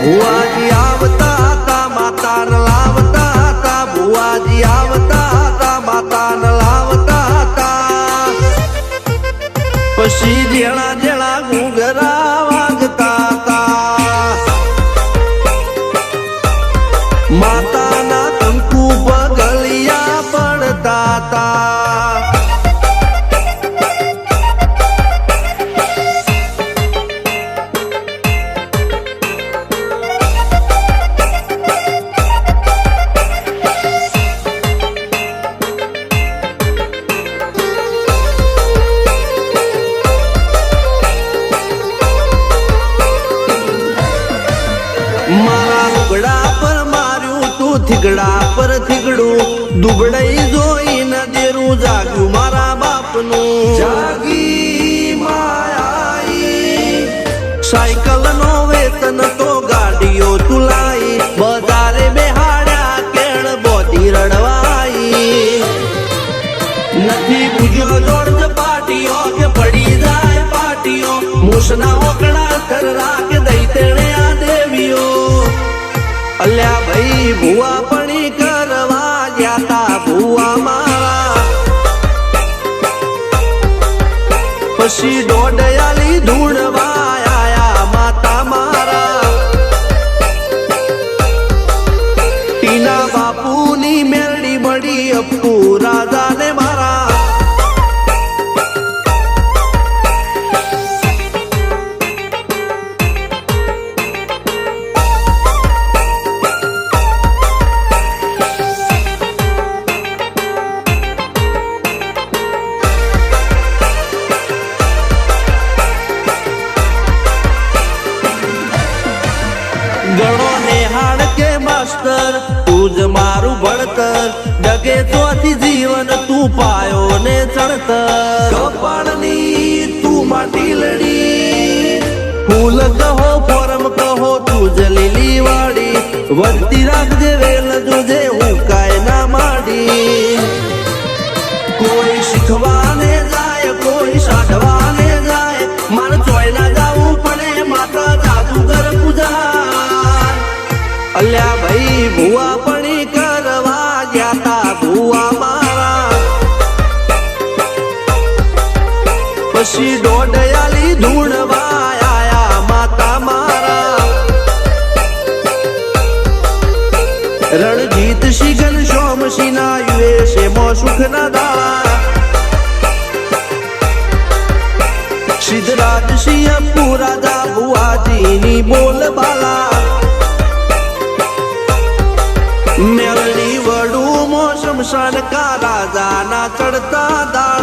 ભુવાજી આવતા હતા માતા ન લાવતા હતા ભુવાજી આવતા હતા માતા ન લાવતા હતા પછી જેણા જેણા ઘૂંઘરા વાગતા હતા માતાના કંકુ પગલિયા પડતા હતા મારા લુગડા પર માર્યું તું થીગડા પર થીગડું દુબળાઈ જોઈને દેરું જાગ્યું મારા બાપનું જાગી માયાઈ સાયકલ નો વેતન તો ગાડીઓ તુલાઈ બજારે બેહાડ્યા કેળ બોધી રડવાઈ નથી પૂજ્યો જોડ પાટીઓ કે પડી જાય પાટીઓ મૂસના ઓકડા કર રાખ દઈ તેણે આ દેવીઓ અલ્યા ભાઈ ભુવા પણી કરવા ગયા તા ભુવા મારા પછી દોડયાલી ધૂણવા આયા માતા મારા ટીના બાપુની મેરડી મળી અપ્પુ રાજાને મારા ગણો નેહાળ કે માસ્ટર તું જ મારું ભણતર ડગે ચોથી જીવન તું પાયો ને ચણતર કપાળની તું માટીલડી ફૂલ કહો ફોરમ કહો તું જ લીલી વાડી વધતી રાખજે વેલ જોજે હું કાય ના માડી કોઈ શીખવાને જાય કોઈ સાધવાને જાય મારે ચોય ના જાવું પડે માતા જાદુગર પૂજા અલ્યા ભાઈ ભુવા પણી કરવા ગયા તા ભુવા મારા પછી દોડયાલી ધૂણવા આયા માતા મારા રણજીત સિંહ સોમસિંહ ના યુએસએ માં સુખ ના દાળા સિદ્ધરાજ સિંહ પુરાજા ભુવાજીની બોલ બાલા મેલની વડું મોસમ સનકા રાજાના ચડતા દા